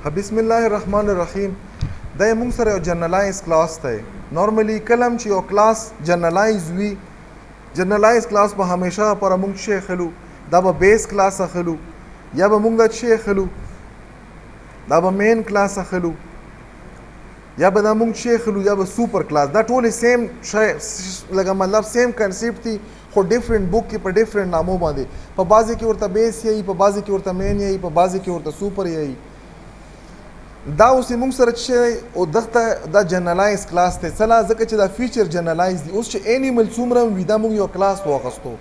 بسم الله الرحمن الرحیم. دا موږ سره یو جنرالایز کلاس دی. نورملی کلم چې یو کلاس جنرالایز وي، جنرالایز کلاس به همیشه پر موږ شی خلو، دا به بیس کلاس اخلو یا به موږ د شی خلو، دا به مین کلاس اخلو یا به دا موږ شی خلو یا به سوپر کلاس. دا ټول سیم شی لکه مطلب سیم کنسپټ دی خو ډیفرنٹ بک کې په ډیفرنٹ نامو باندې، په بعضې کې ورته بیس یي، په بعضې کې ورته مین یي، په بعضې کې ورته سوپر یي. دا اوس موږ سره چې او دغه دا جنرالایز کلاس دی څله ځکه چې دا فیچر جنرالایز دی. اوس چې انیمل څومره وي دا موږ یو کلاس واخیستو.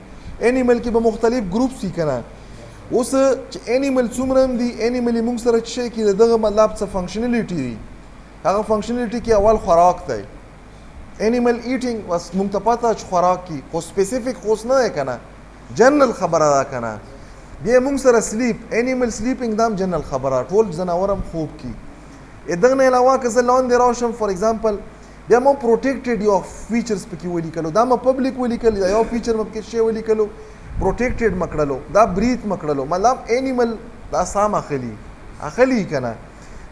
انیمل کې به مختلف ګروپس وي که نه. اوس چې انیمل څومره دي، انیمل موږ سره چې کې دغه مطلب څه فنکشنلیټي دي، هغه فنکشنلیټي کې اول خوراک دی. انیمل ایټینګ بس موږ ته پته چې خوراک کی خو سپیسیفیک خو نه دی که نه، جنرال خبره ده که نه. بیا موږ سره سلیپ، انیمل سلیپینګ دا هم جنرال خبره، ټول ځناور هم خوب کی. دغه نه علاوه که زه لاندې راشم فار ایگزامپل بیا مو پروټیکټډ یو فیچرز پکې ولیکلو، دا مو پبلیک ولیکل، دا یو فیچر مو پکې شی ولیکلو، پروټیکټډ مکړلو، دا بریث مکړلو. مطلب انیمل دا سام اخلي کنه.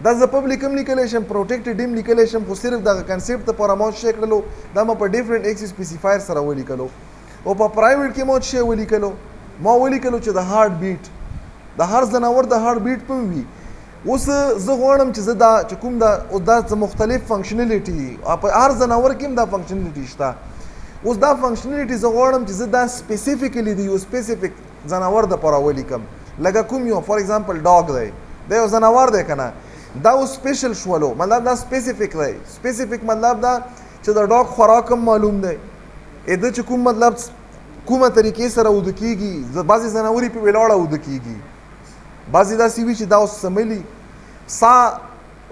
دا زه پبلیک هم لیکلی شم، پروټیکټډ هم لیکلی شم، خو صرف دغه کنسپټ لپاره مو شی کړلو، دا مو په ډیفرنٹ ایکس اسپیسیفایر سره ولیکلو. او په پرایویټ کې مو شی ولیکلو، ما ولیکلو چې د هارت بیټ، د هر ځناور د هارت بیټ په وي. اوس زه غواړم چې زه دا چې کوم دا مختلف فنکشنلیټي په هر ځناور کې هم دا فنکشنلیټي شته. اوس دا فنکشنلیټي زه غواړم چې زه دا سپیسیفیکلی د یو سپیسیفیک ځناور دپاره ولیکم. لکه کوم یو فار ایگزامپل ډاګ دی، دا یو ځناور دی که نه، دا اوس سپیشل شولو، مطلب دا سپیسیفیک دی. سپیسیفیک مطلب دا چې د ډاګ خوراک هم معلوم دی، ده چې کوم مطلب کومه طریقې سره اوده کېږي. بعضې ځناوري په ولاړه اوده کېږي، بعضې داسې وي چې دا اوس سملي سا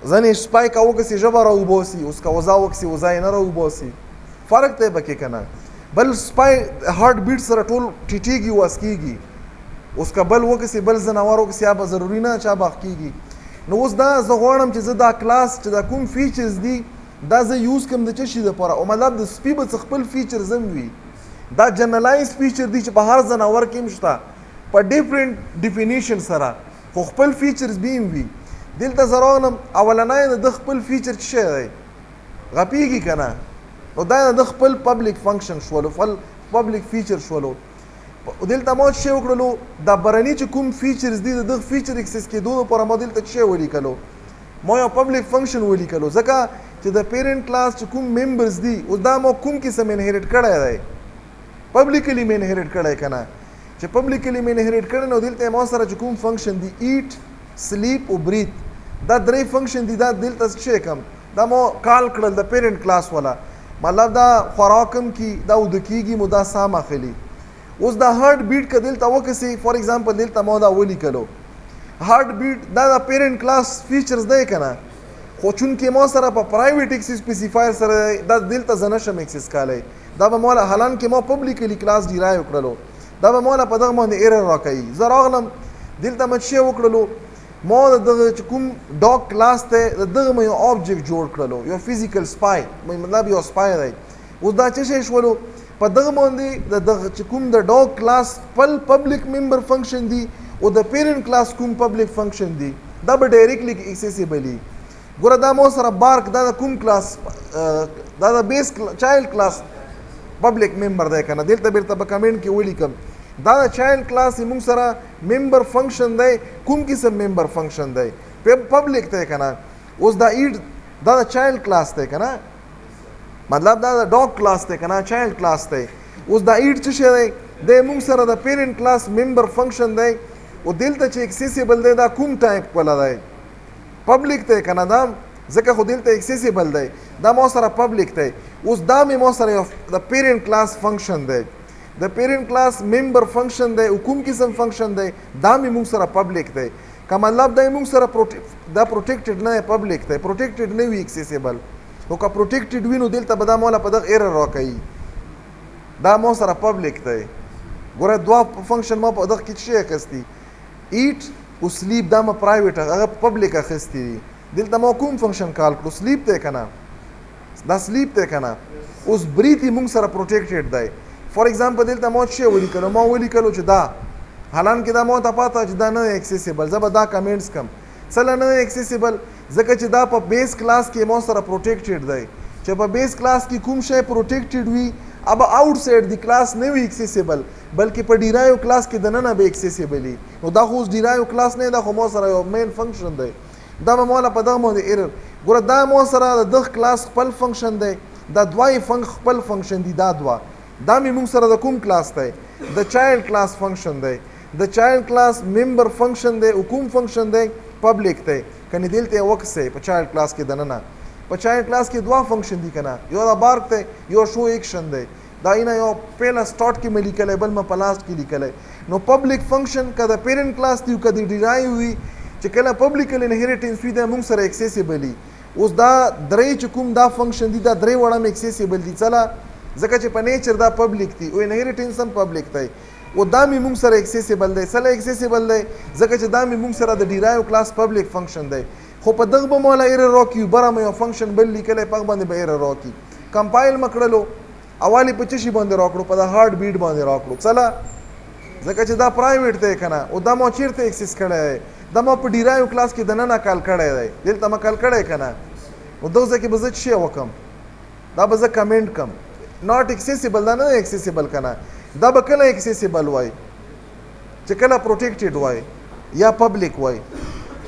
ځنې سپای که وکسي ژبه راوباسي، اوس که وزا وکسي وزا یې نه راوباسي، فرق دی پکې که نه. بل سپای هارت بیټ سره ټول ټیټېږي واس کېږي. اوس که بل وکسي بل ځناور وکسي یا به ضروري نه چا باغ کېږي. نو اوس دا زه غواړم چې زه دا کلاس چې دا کوم فیچرز دي دا زه یوز کړم د څه شي دپاره، او مطلب د سپي به څه خپل فیچرز هم وي. دا جنرالایز فیچر دی چې په هر ځناور کې هم شته په ډیفرنٹ ډیفینیشن سره، خو خپل فیچرز به هم وي. دلته زه راغلم اولنی د خپل فیچر څه شی دی غپېږي که نه، نو دا د خپل پبلیک فنکشن شولو، پبلیک فیچر شولو. دلته ما څه شی وکړلو، دا برني چې کوم فیچرز دي د دغه فیچر اکسس کېدو لپاره ما دلته څه شی ولیکلو، ما یو پبلیک فنکشن ولیکلو. ځکه چې د پیرنټ کلاس چې کوم ممبرز دي اوس دا ما کوم قسم انهیریټ کړی دی، پبلیکلی مې انهیریټ کړی که نه. چې پبلیکلی مې انهیریټ کړی نو دلته ما سره چې کوم فنکشن دي ایټ، سلیپ او بریث، دا درې فنکشن دي. دا دلته څه شی کم دا مو کال کړل د پیرنټ کلاس والا، مطلب دا خوراک هم کی، دا اوده کېږي مو دا سام اخلي. اوس دا هارت بیټ که دلته وکسي فار ایگزامپل دلته ما دا ولیکلو، هارت بیټ دا د پیرنټ کلاس فیچرز دی که نه، خو چونکې ما سره په پرایویټ ایکس اسپیسیفایر سره دا دلته زه نشم ایکسس کولی. دا به ما حالانکې ما پبلیکلی کلاس ډیرای وکړلو، دا به ما په دغه باندې ایرر راکوي. زه راغلم دلته مې څه وکړلو، ما د دغه چې کوم ډاګ کلاس دی د دغه مې یو آبجیکټ جوړ کړلو، یو فزیکل سپای، مطلب یو سپای دی. اوس دا څه شی شولو، په دغه باندې د دغه چې کوم د ډاګ کلاس خپل پبلیک ممبر فنکشن دی او د پیرنټ کلاس کوم پبلیک فنکشن دی دا به ډایرکټلی ایکسیسیبل. ګوره دا مو سره بارک دا د کوم کلاس، دا د بیس چایلډ کلاس پبلیک ممبر دی که نه. دلته بیرته په کمنټ کې ولیکم دا د چایلډ کلاس موږ سره ممبر فنکشن دی، کوم قسم ممبر فنکشن دی پبلیک دی که نه. اوس دا ایټ دا د چایلډ کلاس دی که نه، مطلب دا د ډاګ کلاس دی که نه، چایلډ کلاس دی. اوس دا ایټ څه شی دی، دی موږ سره د پیرنټ کلاس ممبر فنکشن دی. او دلته چې ایکسیسیبل دی دا کوم ټایپ والا دی، پبلیک دی که نه، دا ځکه خو دلته ایکسیسیبل دی، دا ما سره پبلیک دی. اوس دا مې ما سره یو د پیرنټ کلاس فنکشن دی، د پیرنټ کلاس ممبر فنکشن دی او کوم قسم فنکشن دی دا مې موږ سره پبلیک دی. که مطلب دا موږ سره دا پروټیکټډ نه دی، پبلیک دی، پروټیکټډ نه وي ایکسیسیبل. خو که پروټیکټډ وي نو دلته به دا مولا په دغه ایرر راکوي، دا ما سره پبلیک دی. ګوره دوه فنکشن ما په دغه کې څه شی اخیستي، ایټ او سلیپ، دا ما پرایویټ هغه پبلیک اخیستي دي. دلته ما کوم فنکشن کال کړو، سلیپ دی که نه، دا سلیپ دی که نه. اوس بریث یې موږ سره پروټیکټډ دی. فار ایگزامپل دلته ما څه شی ولیکلو، ما ولیکلو چې دا حالانکې دا ما ته پاته چې دا نه دی ایکسیسیبل. زه به دا کمنټس کم څله نه اکسیسیبل ځکه چې دا په بیس کلاس کې مو سره پروټیکټډ دی چې په بیس کلاس کې کوم شی پروټیکټډ وي अब outside the class نه وي اکسیسیبل بلکې په ډیرایو کلاس کې د نن به اکسیسیبلی نو دا خو ډیرایو کلاس نه دا خو مو سره یو مین فنکشن دی دا به مولا په دغه باندې ایرر ګوره دا مو سره د دغه کلاس خپل فنکشن دی دا دوای خپل فنکشن دی دا دوا دا می موږ سره د کوم کلاس دی د چایلډ کلاس فنکشن دی د چایلډ کلاس ممبر فنکشن دی او کوم فنکشن دی پبلک دی کني دلته وکسه په چایلډ کلاس کې د نن په چایلډ کلاس کې دوه فنکشن دي کنه یو دا بارک دی یو شو ایکشن دی دا اینا یو پهلا سٹارټ کې مې لیکلای بل ما په لاست کې لیکلای نو پبلک فنکشن کده پیرنٹ کلاس دی کده ډیرایو وي چې کله پبلیکل انهریټنس وي دا موږ سره اکسیسیبلی اوس دا درې چې کوم دا فنکشن دي دا درې وړه مې اکسیسیبل دي چلا ځکه چې په نیچر دا پبلک دی او انهریټنس هم پبلک دی او دا مې موږ سره اکسیسیبل دی سره اکسیسیبل دی ځکه چې دا مې موږ سره د ډیرایو کلاس پبلک فنکشن دی خو په دغه به مولا ایرر راکي بره مې یو فنکشن بل لیکلی په باندې به ایرر راکي کمپایل مکړلو اوالی په چشي باندې راکړو په د هارت بیټ باندې راکړو چلا ځکه چې دا پرایویټ دی کنه او دا مو چیرته اکسس کړی دا مو په ډیرایو کلاس کې د نن کال کړی دی دلته ما کال کړی کنه او دغه کې به زه شی وکم دا به زه کمنټ کم ناٹ اکسیسیبل دا نه اکسیسیبل کنه دا به کله اکسیسیبل وای چې کله پروټیکټډ وای یا پبلک وای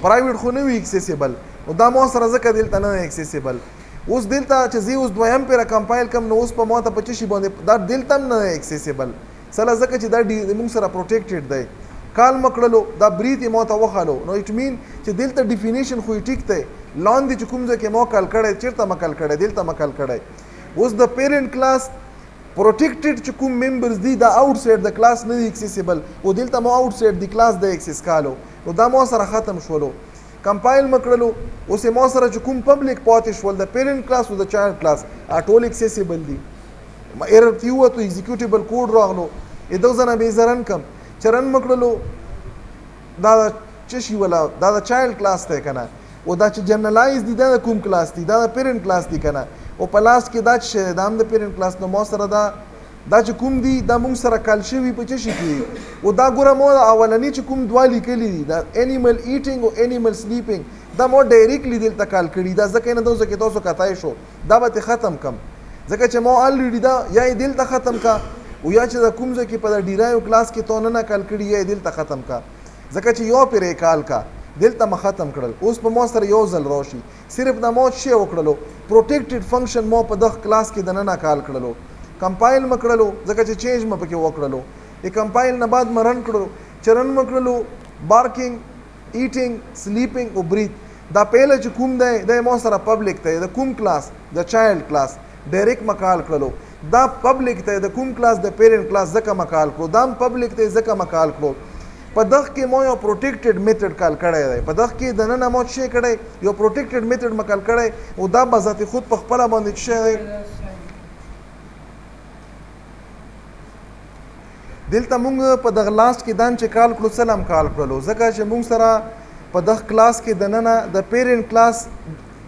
پرایویټ خو نه وي اکسیسیبل او دا مو سره ځکه دلته نه اکسیسیبل اوس دلته چې زی اوس دویم پر کمپایل کم نو اوس په ماته 25 باندې دا دلته نه اکسیسیبل سره ځکه چې دا موږ سره پروټیکټډ دی کال مکړلو دا بریت ماته وخالو نو اټ مین چې دلته ډیفینیشن خو ټیک دی لاندې چې کوم ځکه مو کال کړی چیرته مکل کړی دلته مکل کړی اوس د پیرنٹ کلاس پروټیکټډ چې کوم ممبرز دي دا آوټسایډ د کلاس نه اکسیسیبل او دلته مو آوټسایډ د کلاس د اکسس کالو نو دا مو سره ختم شولو کمپایل مکړلو اوس مو سره چې کوم پبلک پاتې شول د پیرنٹ کلاس او د چایلډ کلاس ټول اکسیسیبل دي ایرر تیو ته ایگزیکیوټیبل کوډ راغلو دغه ځنه به زرن کم چرن مکړلو دا چې شي ولا دا د چایلډ کلاس ته کنه او دا چې جنرالایز دي دا کوم کلاس دي دا د پیرنٹ کلاس دي کنه او په لاست کې دا چې د هم د پیرنٹ کلاس نو مو سره دا چې کوم دي دا موږ سره کال شوي په څه شي کې او دا ګوره مو اولنی چې کوم دوه لیکلي دي دا انیمل ایټینګ او انیمل سلیپینګ دا مو ډایرکټلی دلته کال کړي دا ځکه نه دوزه کې تاسو کتای شو دا به ختم کم ځکه چې مو الریډي دا یا دلته ختم کا او یا چې دا کوم ځکه په ډیرایو کلاس کې تو نه کال کړي یا دلته ختم کا ځکه چې یو پرې کال کا دلته ما ختم کړل اوس په مو سره یو ځل راشي صرف دا مو شی وکړلو پروټیکټډ فنکشن مو په دغه کلاس کې د نه کال کړلو کمپایل مکړلو ځکه چې چینج م پکې وکړلو ای کمپایل نه بعد مرن کړلو چرن مکړلو بارکینګ ایټینګ سلیپینګ او بریث دا پهله چې کوم دی د مو سره پبلک ته د کوم کلاس د چایلډ کلاس ډایرکټ مکال کړلو دا پبلک ته د کوم کلاس د پیرنٹ کلاس ځکه مکال کړو دا پبلک ته ځکه مکال کړو په دغه کې مو یو پروټیکټډ میتھډ کال کړی دی په دغه کې د نن مو شي کړی یو پروټیکټډ میتھډ مکال کړی او دا بذات خود په خپل باندې شي دلته مونږ په دغه لاست کې دان چې کال کړو سلام کال کړلو ځکه چې مونږ سره په دغه کلاس کې د نن د پیرنٹ کلاس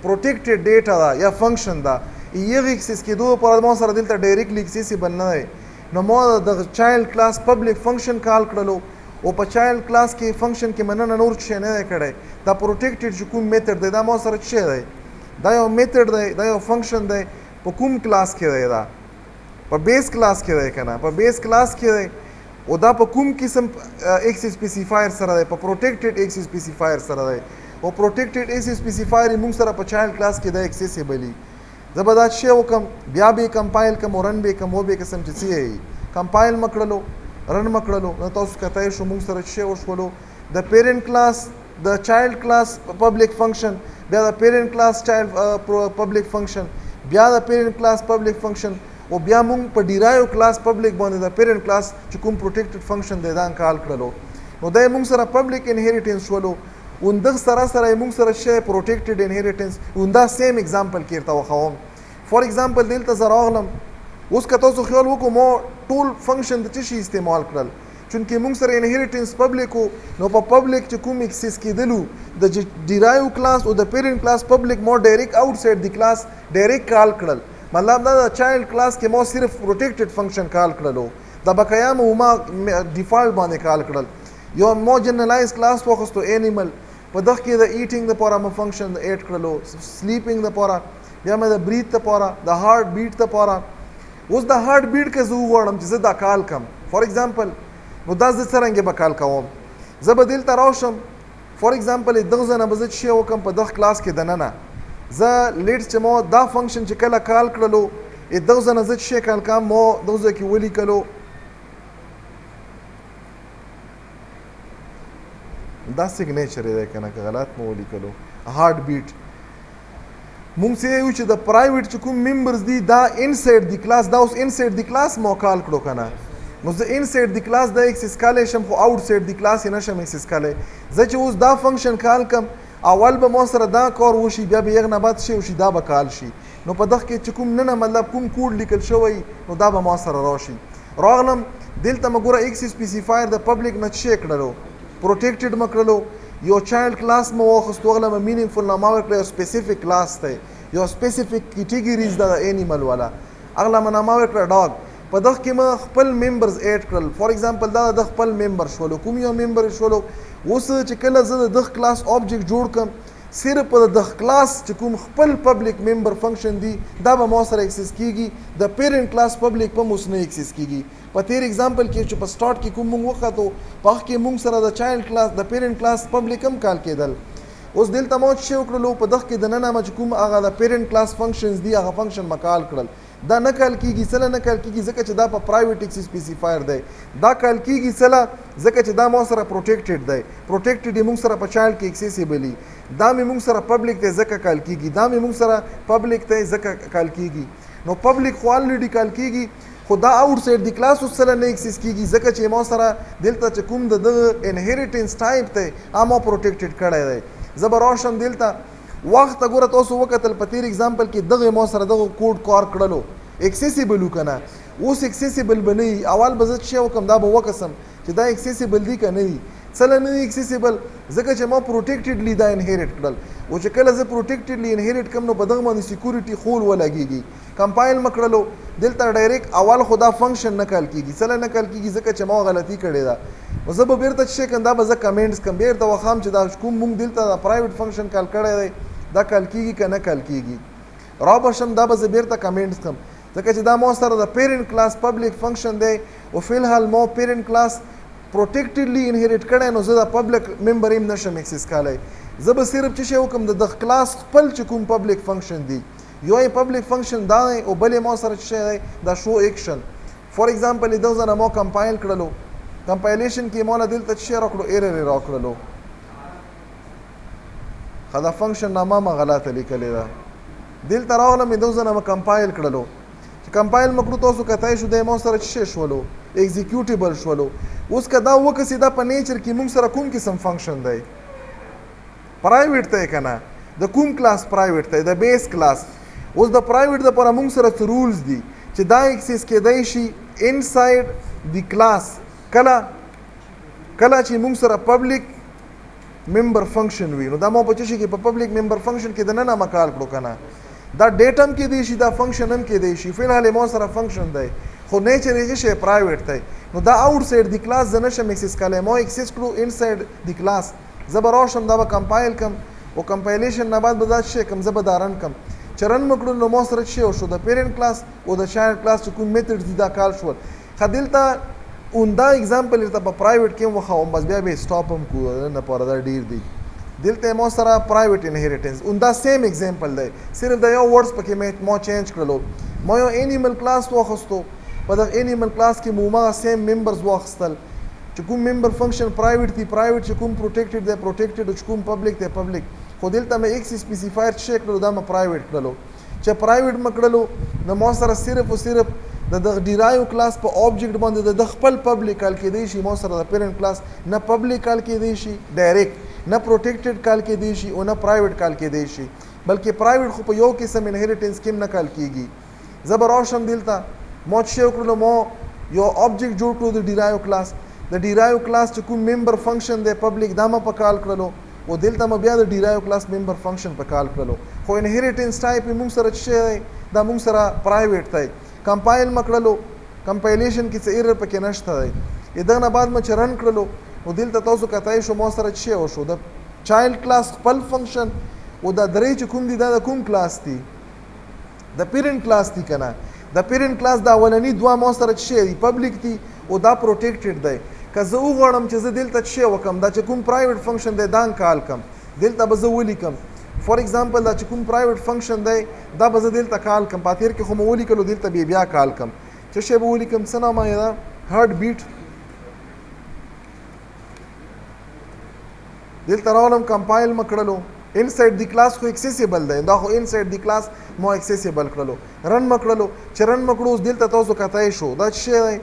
پروټیکټډ ډیټا دا یا فنکشن دا یغه اکسس کې دوه پر مو سره دلته ډایرکټلی اکسیسیبل نه دی نو مو د چایلډ کلاس پبلک فنکشن کال کړلو او په چایلډ کلاس کې فنکشن کې مننه نور څه نه کړي دا پروټیکټډ چې کوم میتھډ دی دا مو سره څه دی دا یو میتھډ دی دا یو فنکشن دی په کوم کلاس کې دی دا په بیس کلاس کې دی کنه په بیس کلاس کې دی او دا په کوم قسم ایکس سپیسیفایر سره دی په پروټیکټډ ایکس سپیسیفایر سره دی او پروټیکټډ ایکس سپیسیفایر موږ سره په چایلډ کلاس کې دی اکسیسیبلی زبردست شی وکم بیا به کمپایل کوم رن به کوم به قسم چې سی کمپایل مکړلو رن مکړلو نو تاسو کتای شو موږ سره شی وشولو د پیرنٹ کلاس د چایلډ کلاس پبلک فنکشن بیا د پیرنٹ کلاس چایلډ پبلک فنکشن بیا د پیرنٹ کلاس پبلک فنکشن او بیا موږ په ډیرایو کلاس پبلک باندې د پیرنٹ کلاس چې کوم پروټیکټډ فنکشن دی دا کال کړلو نو دا موږ سره پبلک انهریټنس شولو وندغ سره موږ سره شی پروټیکټډ انهریټنس وندا سیم اگزامپل کېرته وخوم فور ایگزامپل دلته زه راغلم اوس که تاسو خیال وکړو مو ټول فنکشن د څه شي استعمال کړل چونکې موږ سره انهریټنس پبلک نو په پبلک چې کوم اکسس کېدلو د ډیرایو کلاس او د پیرنٹ کلاس پبلک مو ډایرکټ آوټسایډ دی کلاس ډایرکټ کال کړل مطلب دا د چایلډ کلاس کې مو صرف پروټیکټډ فنکشن کال کړلو د بقایا مو ما ډیفالت باندې کال کړل یو مو جنرالایز کلاس واخستو انیمل په دغه کې د ایټینګ لپاره مې فنکشن ایډ کړلو، سلیپینګ لپاره، بیا مې د بریث لپاره، د هارت بیټ لپاره. اوس د هارت بیټ که زه وغواړم چې زه دا کال کم فار ایگزامپل، نو دا زه څرنګه به کال کوم؟ زه به دلته راشم فار ایگزامپل دغه ځای نه به زه څه وکړم په دغه کلاس کې دننه زه لیټس چې ما دا فنکشن چې کله کال کړلو دغه ځای نه زه څه کال کوم، ما دغه ځای کې ولیکلو دا سیګنیچر دی که نه، که غلط مو ولیکلو هارت بیټ. مونږ څه یو چې د پرایویټ چې کوم ممبرز دي دا انسایډ دی کلاس، دا اوس انسایډ دی کلاس مو کال کړو که نه، نو زه انسایډ دی کلاس دا اکسس کولی شم خو آوټ سایډ دی کلاس یې نشم اکسس کولی. زه چې اوس دا فنکشن کال کم اول به ما سره دا کار وشي، بیا به یغ نه بعد شي وشي دا به کال شي، نو په دغه کې چې کوم نه مطلب کوم کوډ لیکل شوی نو دا به ما سره راشي. راغلم دلته مې ګوره ایکس سپیسیفایر د پبلک نه څه کړلو، پروټیکټډ مې کړلو، یو چایلډ کلاس مې واخیستو، هغله مې مینینګفل نامه ورکړه، یو سپیسیفیک کلاس دی، یو سپیسیفیک کیټیګریز د انیمل والا، هغله مې نامه ورکړه ډاګ. په دغه کې مې خپل ممبرز ایډ کړل، فار ایگزامپل دا د خپل ممبر شولو، کوم یو ممبر شولو. اوس چې کله زه د دغه کلاس آبجیکټ جوړ کړم صرف په دغه کلاس چې کوم خپل پبلک ممبر فنکشن دی دا به ما سره اکسس کیږي، د پیرنټ کلاس پبلک په اوس نه اکسس کیږي. په تیر ایگزامپل کې چې په سٹارټ کې کوم موږ وختو په هغه کې موږ سره د چایلډ کلاس د پیرنټ کلاس پبلک هم کال کېدل. اوس دلته ما چې وکړلو په دغه کې د نن ما چې کوم هغه د پیرنټ کلاس فنکشنز دی هغه فنکشن مکال کړل، دا نه کال کیږي سره نه کال کیږي ځکه چې دا په پرایویټ ایکس سپیسیفایر دی. دا کال کیږي سره ځکه چې دا مو سره پروټیکټډ دی، پروټیکټډ موږ سره په چایلډ کې ایکسیسیبلی، دا مې موږ سره پبلک ته ځکه کال کیږي، دا مې موږ سره پبلک ته ځکه کال کیږي. نو پبلک خو الریډي کال کیږي خو دا آوټ سایډ دی کلاس اوس سره نه ایکسس کیږي ځکه چې ما سره دلته چې کوم د انهریټنس ټایپ دی هغه پروټیکټډ کړی دی. زه به راشم دلته وخت ګوره تاسو وکتل په تیر ایگزامپل کې دغه ما سره دغه کوډ کار کړلو ایکسیسیبل وکنه، اوس ایکسیسیبل به نه وي. اول به زه څه وکم دا به وکسم چې دا ایکسیسیبل دی که نه وي، څله نه ایکسیسیبل ځکه چې ما پروټیکټډلی دا انهریټ کړل. او چې کله زه پروټیکټډلی انهریټ کم نو په دغه باندې سکیورټي خول ولګیږي. کمپایل مکړلو دلته ډایرکټ اول خدا فنکشن نه کال کیږي، څله نه کال کیږي ځکه چې ما غلطي کړې ده. او زه به بیرته څه کوم دا به زه کمنټس کوم بیرته وخام چې دا کوم مونږ دلته د پرایویټ فنکشن کال کړی دی دا کال کیږي که نه کال کیږي. را بشم دا به زه بیرته کمنټس کوم ځکه چې دا ما سره د پیرنټ کلاس پبلک فنکشن دی او فی الحال ما پیرنټ کلاس پروټیکټډلی انهریټ کړی نو زه د پبلک ممبر هم نشم اکسس کولی. زه به صرف څه شی وکړم د دغه کلاس خپل چې کوم پبلک فنکشن دی یو یې پبلک فنکشن دا دی او بل یې ما سره څه شی دی دا شو ایکشن. فار ایگزامپل دغه ځای نه ما کمپایل کړلو، کمپایلیشن کې ما دلته څه شی راکړو ایرر یې راکړلو، ښه دا فنکشن نامه ما غلطه لیکلې ده. دلته راغلم دغه ځای نه ما کمپایل کړلو، چې کمپایل مکړو تاسو کتای شو دی ما سره څه شی شولو ایگزیکیوټیبل شولو. اوس که دا وکسي دا په نیچر کې موږ سره کوم قسم فنکشن دی پرایویټ دی که نه، د کوم کلاس پرایویټ دی د بیس کلاس. اوس د پرایویټ دپاره موږ سره څه رولز دي چې دا اکسس کیدای شي انسایډ دی کلاس کله چې موږ سره پبلک ممبر فنکشن وي. نو دا ما په څه شي کې په پبلک ممبر فنکشن کې د نه ما کال کړو که نه، دا ډیټ هم کېدی شي دا فنکشن هم کېدی شي. فی الحال ما سره فنکشن دی خو نیچر یې څه شی پرایویټ دی. نو دا آوټ سایډ دی کلاس زه نشم اکسس کولی، ما اکسس کړو انسایډ دی کلاس. زه به راشم دا به کمپایل کم او کمپایلیشن نه بعد به دا څه کم زه به دا رن کم. چې رن مې کړو نو ما سره څه وشو د پیرنټ کلاس او د چایلډ کلاس چې کوم میتډز دي دا کال شول. ښه دلته اوندا ایگزامپل درته په پرایویټ کې هم وښاوم بس بیا به یې سټاپ هم کړو نن لپاره دا ډېر دی. دلته ما سره پرایویټ انهریټنس اوندا سیم ایگزامپل دی، صرف د یو ورډس پکې ما چینج کړلو. ما یو انیمل کلاس واخیستو، په دغه انیمل کلاس کې مو ما سیم ممبرز واخیستل چې کوم ممبر فنکشن پرایویټ دی پرایویټ، چې کوم پروټیکټډ دی پروټیکټډ، چې کوم پبلک دی پبلک. خو دلته مې ایکس سپیسیفایر څه کړلو دا مې پرایویټ کړلو. چې پرایویټ مې کړلو نو ما سره صرف او صرف د دغه ډیرایو کلاس په آبجیکټ باندې د خپل پبلک کال کېدی شي، ما سره د پیرنټ کلاس نه پبلک کال کېدی شي ډایرکټ، نه پروټیکټډ کال کېدی شي او نه پرایویټ کال کېدی شي، بلکې پرایویټ خو په یو قسم انهریټنس کې نه کال کېږي. زه به راشم دلته ما څه وکړلو، ما یو آبجیکټ جوړ کړو د ډیرایو کلاس. د ډیرایو کلاس چې کوم ممبر فنکشن دی پبلک دا ما په کال کړلو او دلته ما بیا د ډیرایو کلاس ممبر فنکشن په کال کړلو. خو انهریټنس ټایپ یې موږ سره څه دی دا موږ سره پرایویټ دی. کمپایل ما کړلو، کمپایلیشن کې څه ایرر پکې نشته دی. دغه نه بعد ما چې رن کړلو نو دلته تاسو کتای شو ما سره څه وشو د چایلډ کلاس خپل فنکشن او دا درې چې کوم دي دا د کوم کلاس دي د پیرنټ کلاس دي کنه د پیرنټ کلاس د اولنی دوه مو سره چې دي پبلک دي او دا پروټیکټډ دی که زه وغواړم چې زه دلته څه وکم دا چې کوم پرایویټ فنکشن دی دا کال کم دلته به زه ولیکم فور ایگزامپل دا چې کوم پرایویټ فنکشن دی دا به زه دلته کال کم په تیر کې خو مو ولیکلو دلته بیا کال کم څه شی به ولیکم څه نامه یې ده هارت بیټ دلته راولم کمپایل م کړلو انسایډ دی کلاس خو اکسیسیبل دی دا خو انسایډ دی کلاس مو اکسیسیبل کړلو رن م کړلو چې رن م کړو اوس دلته تاسو کتای شو دا څه شی دی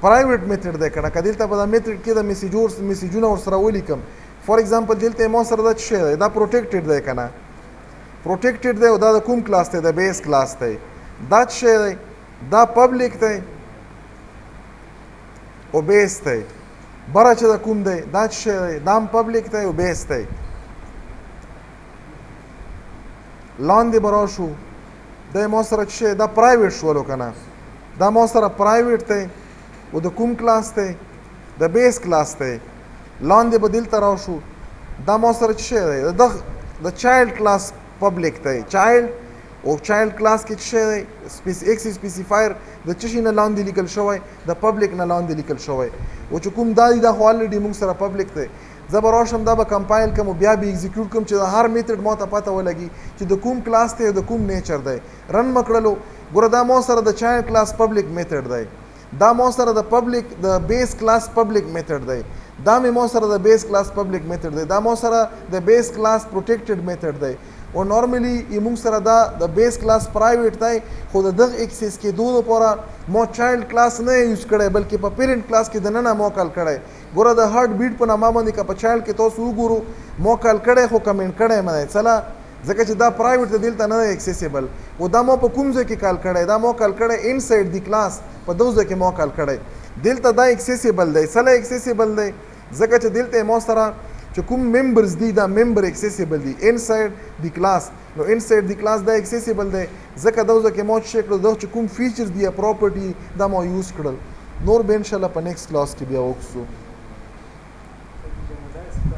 پرایویټ میتھډ دی کنه که دلته په دا میتھډ کې د میسیجونه ورسره ولیکم فور ایگزامپل دلته مو سره دا څه شی دی دا پروټیکټډ دی کنه پروټیکټډ دی او دا د کوم کلاس دی د بیس کلاس دی دا څه شی دی دا پبلک دی او بیس دی بره چې د کوم دی دا څه شی دی دا هم پبلک دی او بیس دی لاندې به راشو دی مو سره څه شی دا پرایویټ شولو که نه دا مو سره پرایویټ دی او د کوم کلاس دی د بیس کلاس دی لاندې به دلته راشو دا مو سره څه شی دی د چایلډ کلاس پبلک دی چایلډ او چایلډ کلاس کې څه شی دی ایکس سپیسیفایر د څه شي نه لاندې لیکل شوی د پبلک نه لاندې لیکل شوی او چې کوم دا دی دا خو الریډي موږ سره پبلک دی زه به راشم دا به کمپایل کوم بیا به ایگزیکیوټ کوم چې د هر میتھډ ما ته پته ولګي چې د کوم کلاس دی د کوم نیچر دی رن م کړلو ګوره دا مو سره د چایلډ کلاس پبلک میتھډ دی دا مو سره د پبلک د بیس کلاس پبلک میتھډ دی دا مو سره د بیس کلاس پبلک میتھډ دی دا مو سره د بیس کلاس پروټیکټډ میتھډ دی او نارملی موږ سره دا د بیس کلاس پرایویټ دی خو د دغه اکسس کېدو لپاره مو چایلډ کلاس نه یوز کړی بلکې په پیرنټ کلاس کې دننه مو کال کړی ګوره د هارت بیټ په نامه باندې که په چایلډ کې تاسو وګورو مو کال کړی خو کمنټ کړی مې دی څله ځکه چې دا پرایویټ دی دلته نه دی اکسیسیبل او دا مو په کوم ځای کې کال کړی دا مو کال کړی انسایډ دی کلاس په دغه ځای کې مو کال کړی دلته دا اکسیسیبل دی څله اکسیسیبل دی ځکه چې دلته مو سره چې کوم ممبرز دي دا ممبر اکسیسیبل دي انسایډ دی کلاس نو انسایډ دی کلاس دا اکسیسیبل دی ځکه دغه ځای کې مو چې کړل دغه چې کوم فیچرز دي یا پراپرټي دا مو یوز کړل نور به ان شاء الله په نیکسټ کلاس کې بیا وکړو